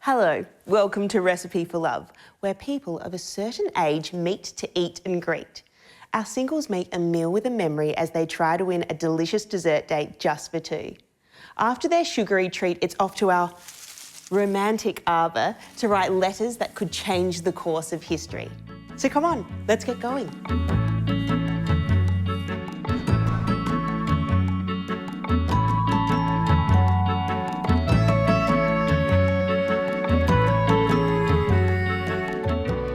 Hello, welcome to Recipe for Love, where people of a certain age meet to eat and greet. Our singles make a meal with a memory as they try to win a delicious dessert date just for two. After their sugary treat, it's off to our romantic arbour to write letters that could change the course of history. So come on, let's get going.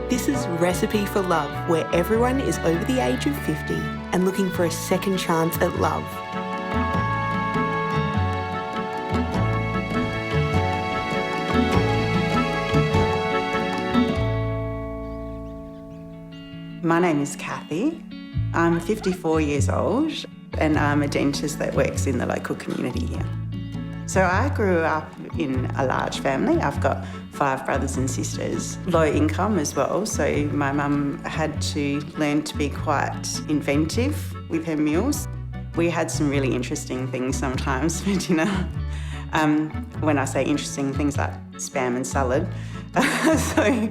This is Recipe for Love, where everyone is over the age of 50 and looking for a second chance at love. My name is Kathy. I'm 54 years old and I'm a dentist that works in the local community here. So I grew up in a large family. I've got 5 brothers and sisters, low income as well, so my mum had to learn to be quite inventive with her meals. We had some really interesting things sometimes for dinner. When I say interesting, things like spam and salad. So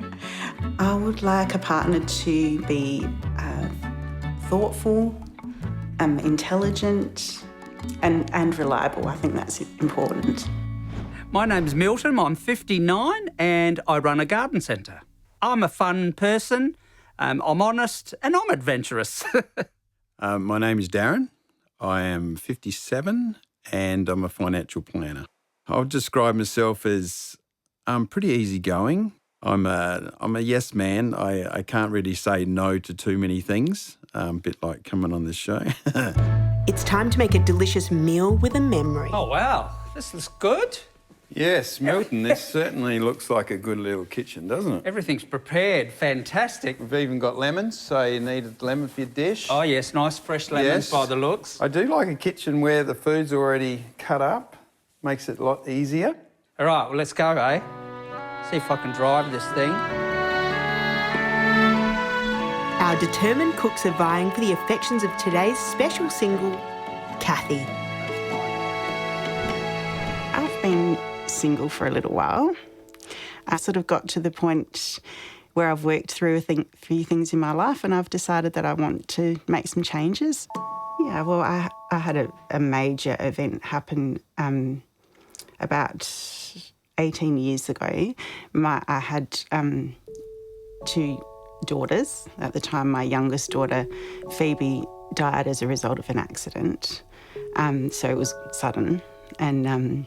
I would like a partner to be thoughtful, intelligent, and reliable. I think that's important. My name's Milton, I'm 59 and I run a garden centre. I'm a fun person, I'm honest and I'm adventurous. My name is Darren. I am 57 and I'm a financial planner. I would describe myself as pretty easygoing. I'm a yes man. I can't really say no to too many things, a bit like coming on this show. It's time to make a delicious meal with a memory. Oh wow, this looks good. Yes, Milton, this certainly looks like a good little kitchen, doesn't it? Everything's prepared, fantastic. We've even got lemons, so you need a lemon for your dish. Oh yes, nice fresh lemons by the looks. I do like a kitchen where the food's already cut up. Makes it a lot easier. All right, well let's go, eh? See if I can drive this thing. Our determined cooks are vying for the affections of today's special single, Kathy. I've been single for a little while. I sort of got to the point where I've worked through a few things in my life and I've decided that I want to make some changes. Yeah, well, I had a major event happen about 18 years ago. I had 2 daughters. At the time, my youngest daughter, Phoebe, died as a result of an accident. So it was sudden. And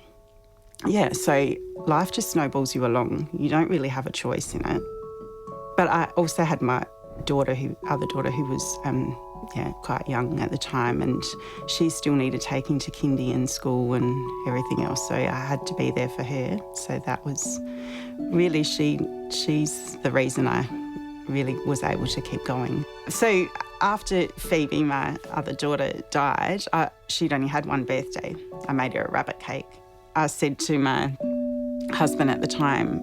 yeah, so life just snowballs you along. You don't really have a choice in it. But I also had my other daughter who was quite young at the time, and she still needed taking to kindy and school and everything else, so I had to be there for her. So that was really, she's the reason I really was able to keep going. So after Phoebe, my other daughter, died, she'd only had one birthday. I made her a rabbit cake. I said to my husband at the time,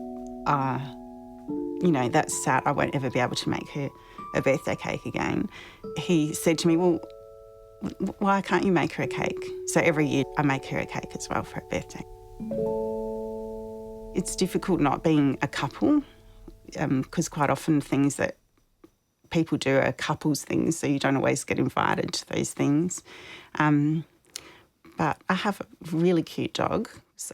that's sad, I won't ever be able to make her a birthday cake again. He said to me, well, why can't you make her a cake? So every year I make her a cake as well for her birthday. It's difficult not being a couple, because quite often things that people do are couples things, so you don't always get invited to those things. But I have a really cute dog, so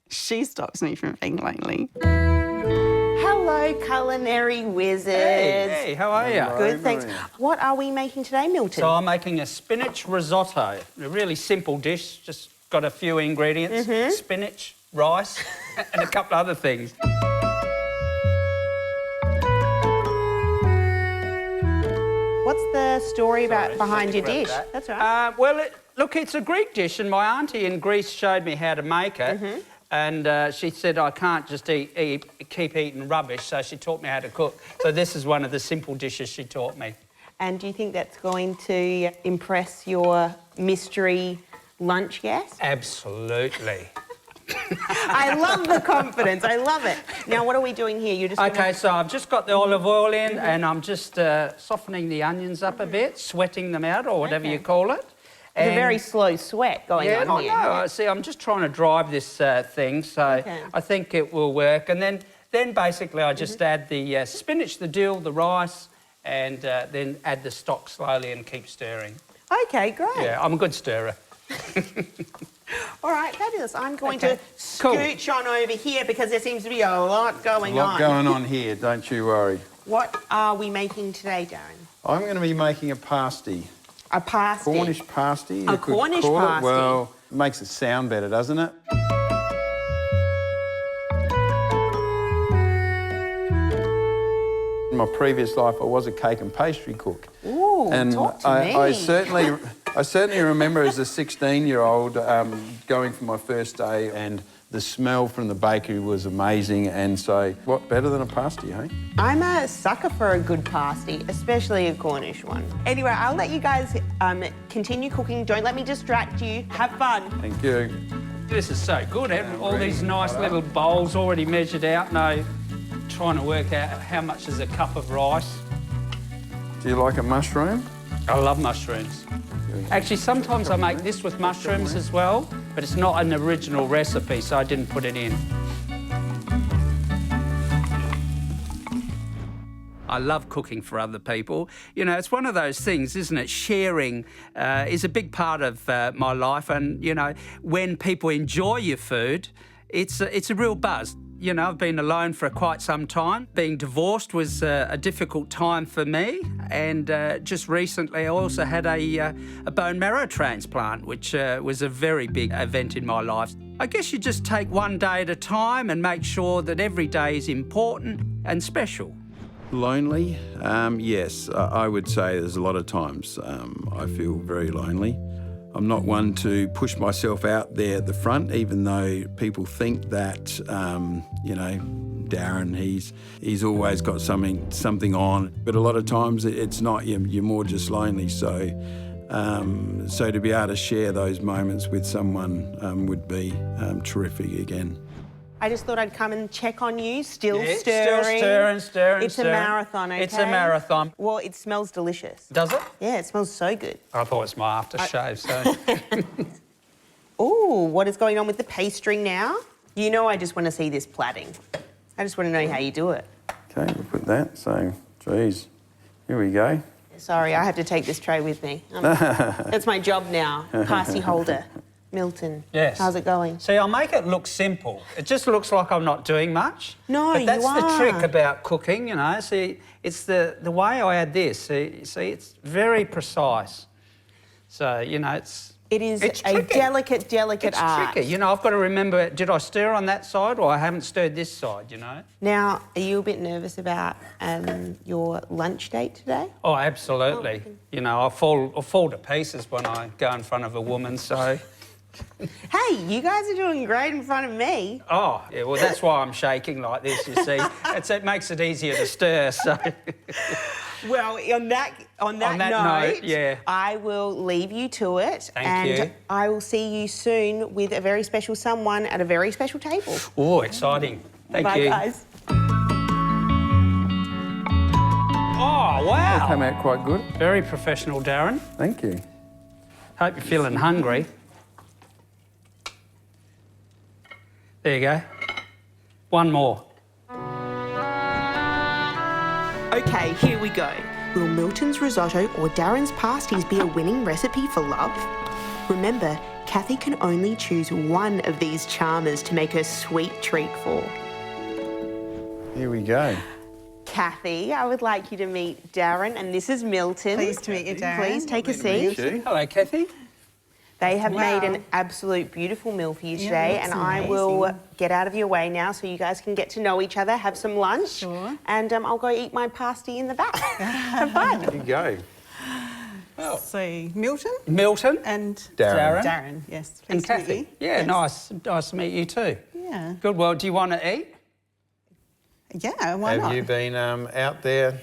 she stops me from being lonely. Hello, culinary wizards. Hey, how are you? Good, thanks. What are we making today, Milton? So I'm making a spinach risotto. A really simple dish, just got a few ingredients. Spinach, rice, and a couple other things. What's the story behind your dish? That's all right. Well, look, it's a Greek dish, and my auntie in Greece showed me how to make it. And she said I can't just keep eating rubbish, so she taught me how to cook. So this is one of the simple dishes she taught me. And do you think that's going to impress your mystery lunch guest? Absolutely. I love the confidence. I love it. Now, what are we doing here? You're just OK, so I've just got the olive oil in and I'm just softening the onions up a bit, sweating them out or whatever you call it. It's a very slow sweat going on here. No, see, I'm just trying to drive this thing, so I think it will work. And then basically I just add the spinach, the dill, the rice, and then add the stock slowly and keep stirring. Okay, great. Yeah, I'm a good stirrer. All right, fabulous. I'm going to scooch on over here because there seems to be a lot going on. A lot going on here, don't you worry. What are we making today, Darren? I'm going to be making a pasty. A pasty? Cornish pasty. A Cornish pasty. Well, it makes it sound better, doesn't it? In my previous life, I was a cake and pastry cook. Ooh, and talk to me. I certainly remember as a 16-year-old going for my first day, and the smell from the bakery was amazing. And so, what better than a pasty, hey? I'm a sucker for a good pasty, especially a Cornish one. Anyway, I'll let you guys continue cooking. Don't let me distract you. Have fun. Thank you. This is so good. All these nice little bowls already measured out. No, trying to work out how much is a cup of rice. Do you like a mushroom? I love mushrooms. Actually, sometimes I make this with mushrooms as well, but it's not an original recipe, so I didn't put it in. I love cooking for other people. You know, it's one of those things, isn't it? Sharing is a big part of my life, and, you know, when people enjoy your food, it's a real buzz. You know, I've been alone for quite some time. Being divorced was a difficult time for me, and just recently I also had a bone marrow transplant, which was a very big event in my life. I guess you just take one day at a time and make sure that every day is important and special. Lonely? Yes, I would say there's a lot of times I feel very lonely. I'm not one to push myself out there at the front, even though people think that, you know, Darren, he's always got something on. But a lot of times it's not. You're more just lonely. So to be able to share those moments with someone would be terrific again. I just thought I'd come and check on you. Still Yeah, stirring. Still stirring. It's a marathon, okay? It's a marathon. Well, it smells delicious. Does it? Yeah, it smells so good. I thought it was my aftershave, so... Ooh, what is going on with the pastry now? You know I just want to see this plaiting. I just want to know how you do it. Okay, we'll put that. So, geez, here we go. Sorry, I have to take this tray with me. That's my job now, pasty holder. Milton, yes. How's it going? See, I'll make it look simple. It just looks like I'm not doing much. No, but that's you are. the trick about cooking, you know. See, it's the way I add this. See, it's very precise. So, you know, it's a delicate art. It's tricky. You know, I've got to remember, did I stir on that side or I haven't stirred this side, you know? Now, are you a bit nervous about your lunch date today? Oh, absolutely. You know, I'll fall to pieces when I go in front of a woman, so... Hey, you guys are doing great in front of me. Oh, yeah, well, that's why I'm shaking like this, you see. It makes it easier to stir, so... Well, on that note, yeah. I will leave you to it. Thank you. I will see you soon with a very special someone at a very special table. Oh, exciting. Thank you. Bye, guys. Oh, wow. That came out quite good. Very professional, Darren. Thank you. Hope you're feeling hungry. There you go. One more. OK, here we go. Will Milton's risotto or Darren's pasties be a winning recipe for love? Remember, Kathy can only choose one of these charmers to make her sweet treat for. Here we go. Kathy, I would like you to meet Darren, and this is Milton. Pleased to meet you, Darren. Please take a seat. Hello, Kathy. They have made an absolute beautiful meal for you today, and I will get out of your way now so you guys can get to know each other, have some lunch, Sure. and I'll go eat my pasty in the back. Have fun. Here you go. Well, So, Milton Milton and Darren. Darren, yes. And Pleased to meet Kathy. you. Yeah, Yes. nice to meet you too. Yeah. Good. Well, do you want to eat? Yeah, why Have not? you been out there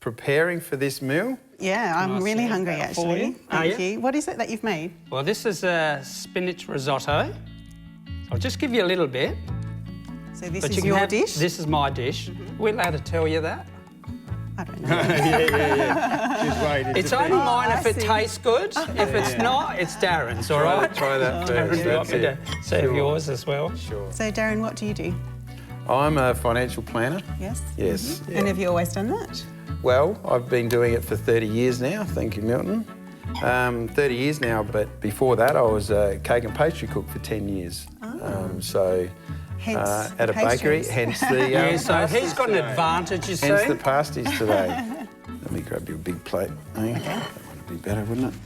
preparing for this meal? Yeah, I'm Can I really see hungry, that for actually. you? Thank Are you? you. What is it that you've made? Well, this is a spinach risotto. I'll just give you a little bit. So this But is you can your have, dish? This is my dish. We're allowed to tell you that? I don't know. She's waiting. It's only mine I if it see. tastes good. If it's not, it's Darren's, all right? Try that Darren, first. do you want That's me it. to serve yours as well? Sure. So, Darren, what do you do? I'm a financial planner. Yes? Yes. And have you always done that? Well, I've been doing it for 30 years now. Thank you, Milton. 30 years now, but before that, I was a cake and pastry cook for 10 years. Hence At a bakery, pastries. hence the Yeah, so pasties he's got an today. advantage, you see. Hence the pasties today. Let me grab you a big plate. Okay. That would be better, wouldn't it?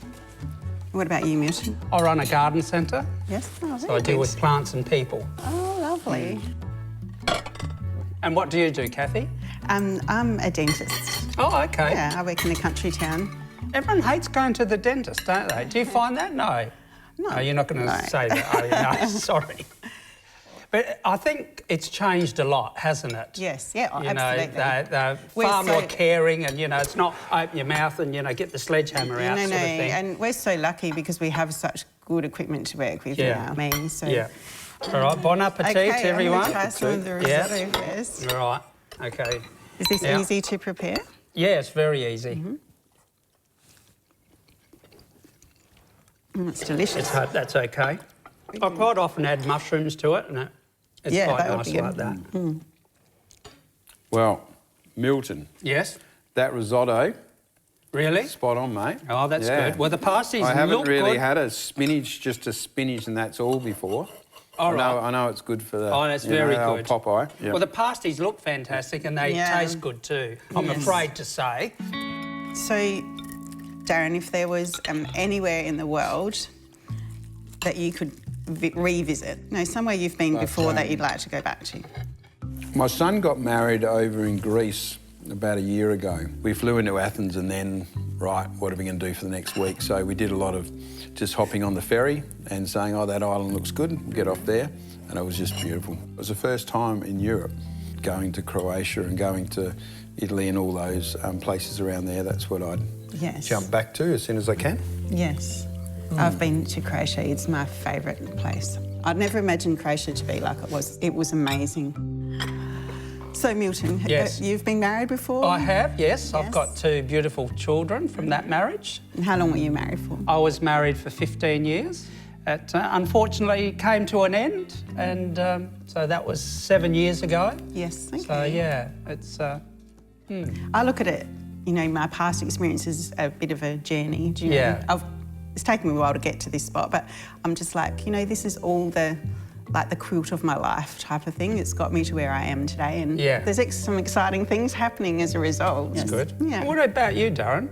What about you, Milton? I run a garden centre, Yes? Oh, so I very deal good. with plants and people. Oh, lovely. And what do you do, Kathy? I'm a dentist. Oh, OK. Yeah, I work in a country town. Everyone hates going to the dentist, don't they? Do you find that? No. No. You're not going to No. say that, are you? No, sorry. But I think it's changed a lot, hasn't it? Yes, yeah, You know, absolutely. they're We're far more so- caring and, you know, it's not open your mouth and, you know, get the sledgehammer out No, sort of thing. and we're so lucky because we have such good equipment to work with Yeah. now, me. So. Yeah. All right, bon appetit, Okay, everyone. I'm going to try some of the Yeah. risotto first. All right, OK. Is this Yeah. easy to prepare? Yeah, it's very easy. It's delicious. That's OK. I quite often add mushrooms to it, and it's Yeah, quite that would nice be good. like that. Well, Milton, Yes? that risotto, Really? spot on, mate. Oh, that's Yeah. good. Well, the pasties I haven't look really good. had just a spinach and that's all before. All right. I know it's good for the Oh, that's very old good. Popeye. Yeah. Well, the pasties look fantastic and they Yeah. taste good too, I'm Yes. afraid to say. So, Darren, if there was anywhere in the world that you could revisit, somewhere you've been before that you'd like to go back to? My son got married over in Greece about a year ago. We flew into Athens and then, right, what are we going to do for the next week? So we did a lot of just hopping on the ferry and saying, oh, that island looks good, we'll get off there. And it was just beautiful. It was the first time in Europe going to Croatia and going to Italy and all those places around there. That's what I'd Yes. jump back to as soon as I can. Yes. I've been to Croatia. It's my favourite place. I'd never imagined Croatia to be like it was. It was amazing. So, Milton, Yes. you've been married before? I have, yes. I've Yes. got 2 beautiful children from that marriage. And how long were you married for? I was married for 15 years. It unfortunately came to an end, and so that was 7 years ago. Yes, okay. So, yeah, it's... I look at it, my past experience is a bit of a journey. Do you know? Yeah. It's taken me a while to get to this spot, but I'm just like, this is all the quilt of my life type of thing. It's got me to where I am today, and Yeah. there's some exciting things happening as a result. That's good. Yeah. What about you, Darren?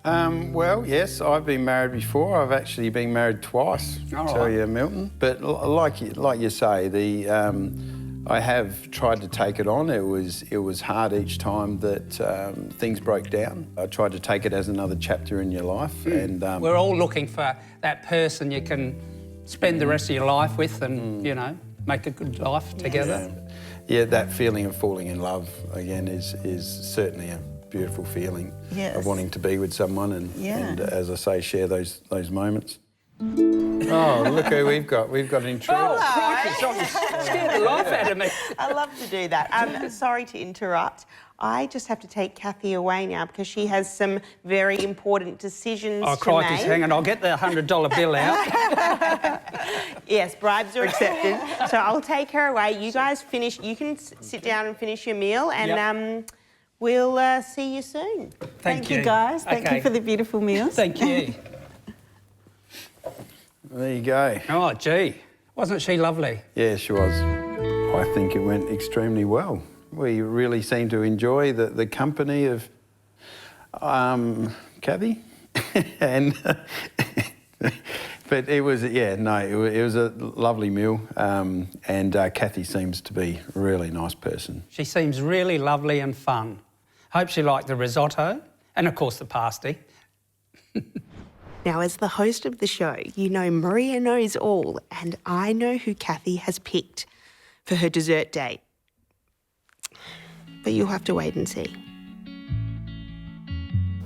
Well, yes, I've been married before. I've actually been married twice, All tell right. you, Milton. But like you say, I have tried to take it on. It was hard each time that things broke down. I tried to take it as another chapter in your life, and We're all looking for that person you can spend the rest of your life with and, make a good life together. yeah, that feeling of falling in love again is certainly a beautiful feeling Yes. of wanting to be with someone and, Yeah. and as I say, share those moments. Oh, look who we've got. We've got an intruder. Oh, crikey, scared the life out of me. I love to do that. Sorry to interrupt. I just have to take Kathy away now because she has some very important decisions Oh, to crikey's make. hanging. I'll get the $100 bill out. Yes, bribes are accepted. So I'll take her away. You guys finish. You can sit down and finish your meal, and Yep. we'll see you soon. Thank you, guys. Thank Okay. you for the beautiful meals. Thank you. There you go. Oh, gee. Wasn't she lovely? Yeah, she was. I think it went extremely well. We really seemed to enjoy the company of Kathy, and but it was it was a lovely meal, and Kathy seems to be a really nice person. She seems really lovely and fun. Hope she liked the risotto and, of course, the pasty. Now, as the host of the show, you know Maria knows all, and I know who Kathy has picked for her dessert date. But you'll have to wait and see.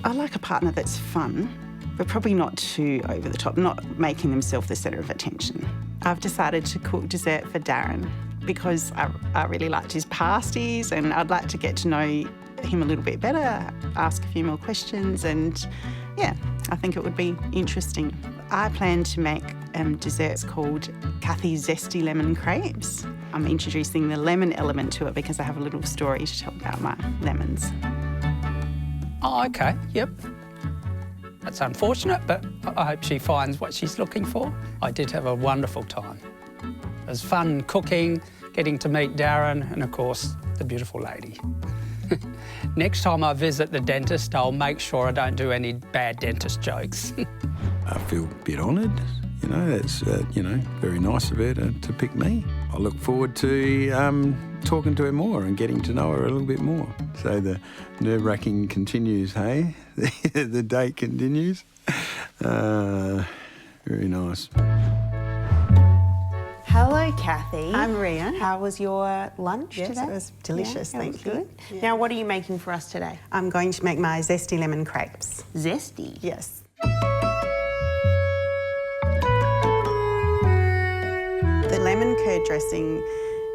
I like a partner that's fun, but probably not too over the top, not making themselves the centre of attention. I've decided to cook dessert for Darren because I really liked his pasties and I'd like to get to know him a little bit better, ask a few more questions, and yeah, I think it would be interesting. I plan to make desserts called Kathy's Zesty Lemon Crepes. I'm introducing the lemon element to it because I have a little story to tell about my lemons. Oh, OK, yep. That's unfortunate, but I hope she finds what she's looking for. I did have a wonderful time. It was fun cooking, getting to meet Darren, and of course, the beautiful lady. Next time I visit the dentist, I'll make sure I don't do any bad dentist jokes. I feel a bit honoured. You know, it's, very nice of her to pick me. I look forward to talking to her more and getting to know her a little bit more. So the nerve-wracking continues, hey? The date continues. Very nice. Hello, Kathy. I'm Maria. How was your lunch Yes, today? it was delicious, Yeah, it thank was you. good. Yeah. Now, what are you making for us today? I'm going to make my zesty lemon crepes. Zesty. Yes. The lemon curd dressing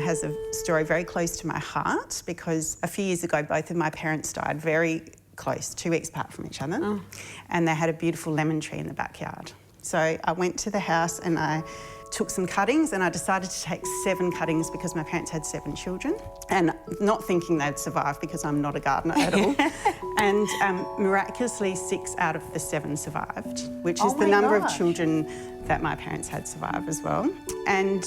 has a story very close to my heart because a few years ago, both of my parents died very close, 2 weeks apart from each other, and they had a beautiful lemon tree in the backyard. So I went to the house and I took some cuttings and I decided to take 7 cuttings because my parents had 7 children, and not thinking they'd survive because I'm not a gardener at all. And miraculously 6 out of the 7 survived, which is the number of children that my parents had survive as well. And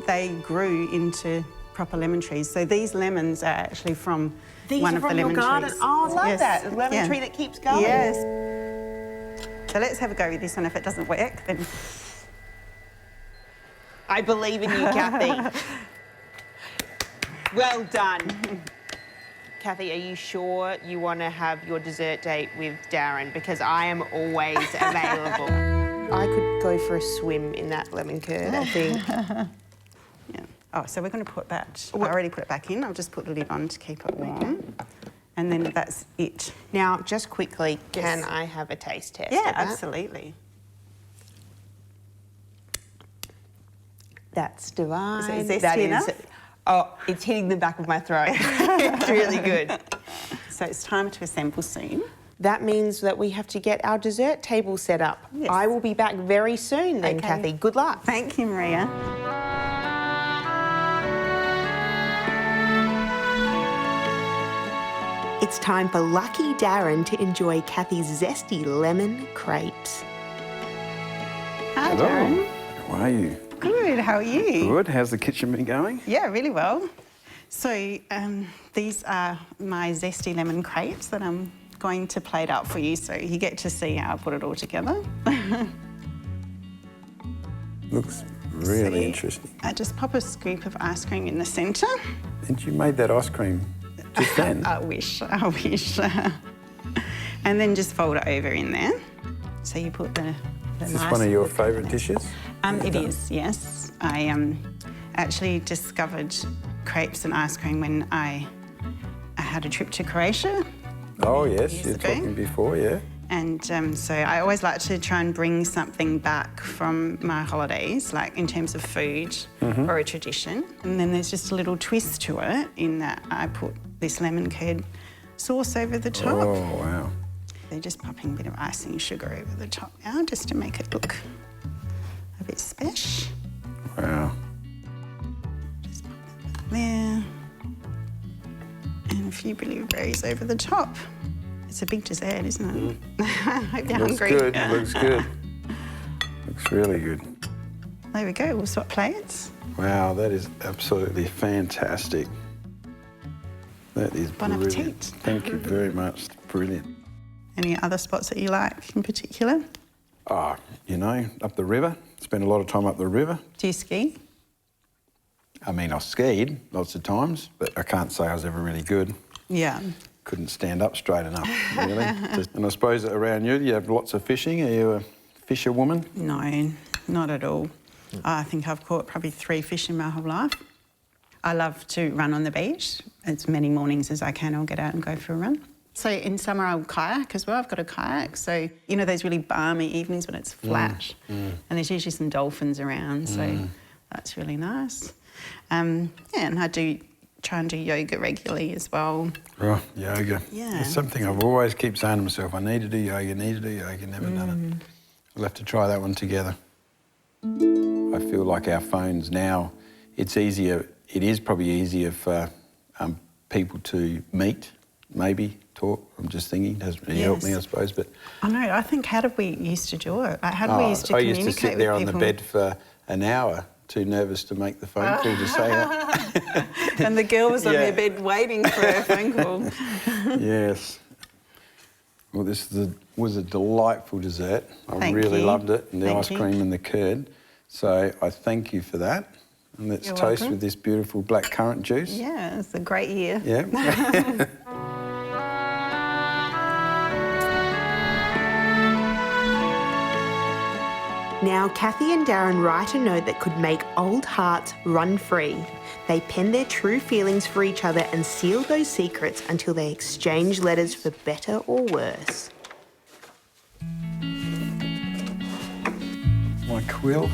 they grew into proper lemon trees. So these lemons are actually from one of the lemon trees. Oh, I love Yes. that. A lemon Yeah. tree that keeps going. Yes. So let's have a go with this one. If it doesn't work, then... I believe in you, Kathy. Well done. Kathy, are you sure you want to have your dessert date with Darren? Because I am always available. I could go for a swim in that lemon curd, I think. Yeah. Oh, so we're going to put that... I already put it back in. I'll just put the lid on to keep it warm. And then that's it. Now, just quickly, can Yes. I have a taste test? Yeah, of that? absolutely. That's divine. Is it zesty That enough? Oh, it's hitting the back of my throat. It's really good. So it's time to assemble soon. That means that we have to get our dessert table set up. Yes. I will be back very soon then, Okay. Kathy. Good luck. Thank you, Maria. It's time for lucky Darren to enjoy Kathy's zesty lemon crepes. Hi, Darren. How are you? Good, how are you? Good. How's the kitchen been going? Yeah, really well. So these are my zesty lemon crepes that I'm going to plate up for you so you get to see how I put it all together. Looks really See? interesting. I just pop a scoop of ice cream in the centre. And you made that ice cream just then? I wish. And then just fold it over in there. So you put the Is this nice one of your favourite dishes? It is, yes. I actually discovered crepes and ice cream when I had a trip to Croatia. Oh, yes, Years you were ago. talking before, yeah. And so I always like to try and bring something back from my holidays, like in terms of food or a tradition. And then there's just a little twist to it in that I put this lemon curd sauce over the top. Oh, wow. They're just popping a bit of icing sugar over the top now just to make it look a bit special. Wow. Just pop that there. And a few blueberries over the top. It's a big dessert, isn't it? I hope you're Looks hungry. good, looks good. Looks really good. There we go, we'll swap plates. Wow, that is absolutely fantastic. That is Bon brilliant. appetit. Thank you very much. Brilliant. Any other spots that you like in particular? Oh, you know, up the river. Spent a lot of time up the river. Do you ski? I mean, I skied lots of times, but I can't say I was ever really good. Yeah. Couldn't stand up straight enough, really. And I suppose around you have lots of fishing. Are you a fisherwoman? No, not at all. I think I've caught probably 3 fish in my whole life. I love to run on the beach. As many mornings as I can, I'll get out and go for a run. So in summer I'll kayak as well. I've got a kayak. So, you know, those really balmy evenings when it's flat and there's usually some dolphins around. So that's really nice. Yeah, and I do try and do yoga regularly as well. Oh, yoga. Yeah. It's something I've always keep saying to myself, I need to do yoga, never done it. We'll have to try that one together. I feel like our phones now, it's easier, it is probably easier for people to meet, maybe talk. I'm just thinking, it doesn't really help me, I suppose. But I know, I think, how did we used to do it? Like, how did we used to communicate with people? I used to sit there on the bed for an hour, too nervous to make the phone call to say it. And the girl was on their bed waiting for her phone call. Yes. Well, this was a delightful dessert. I really loved it, and the ice cream and the curd. So I thank you for that. And let's toast with this beautiful black currant juice. Yeah, it's a great year. Yeah. Now, Kathy and Darren write a note that could make old hearts run free. They pen their true feelings for each other and seal those secrets until they exchange letters for better or worse. My quill.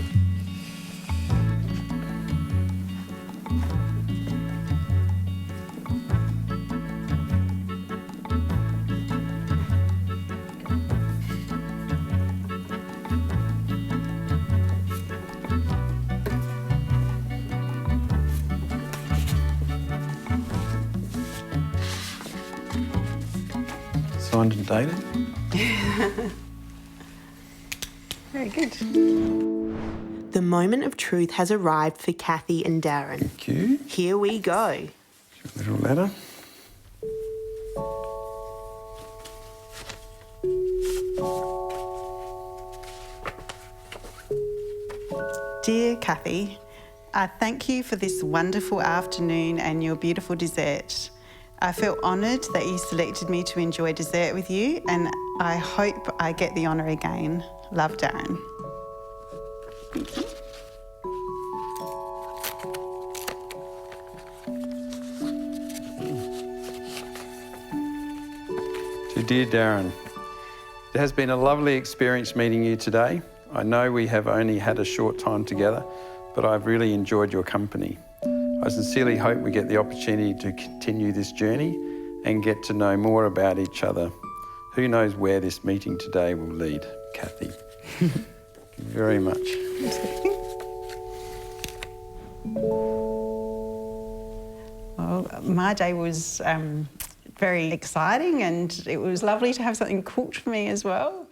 Signed and dated. Very good. The moment of truth has arrived for Kathy and Darren. Thank you. Here we go. Little letter. Dear Kathy, I thank you for this wonderful afternoon and your beautiful dessert. I feel honoured that you selected me to enjoy dessert with you, and I hope I get the honour again. Love, Darren. Thank you. To dear Darren, it has been a lovely experience meeting you today. I know we have only had a short time together, but I've really enjoyed your company. I sincerely hope we get the opportunity to continue this journey and get to know more about each other. Who knows where this meeting today will lead, Kathy. Thank you very much. Well, my day was very exciting, and it was lovely to have something cooked for me as well.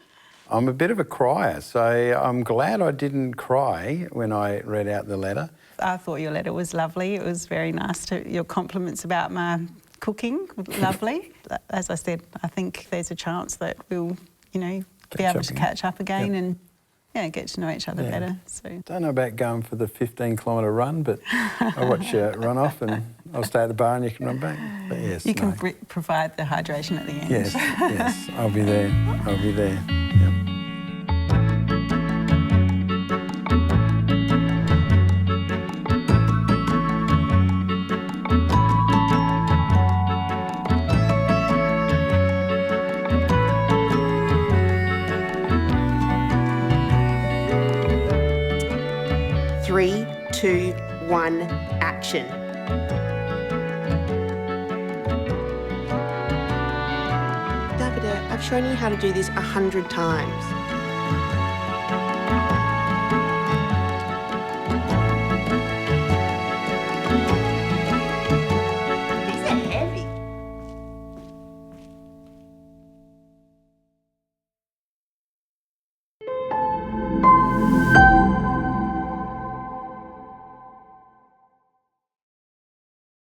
I'm a bit of a crier, so I'm glad I didn't cry when I read out the letter. I thought your letter was lovely. It was very nice your compliments about my cooking, lovely. As I said, I think there's a chance that we'll, be able to catch up again and get to know each other better. So Don't know about going for the 15-kilometre run, but I'll watch you run off and I'll stay at the bar and you can run back. But yes, you can provide the hydration at the end. Yes, I'll be there. Yep. Three, two, one, action. Davide, I've shown you how to do this 100 times.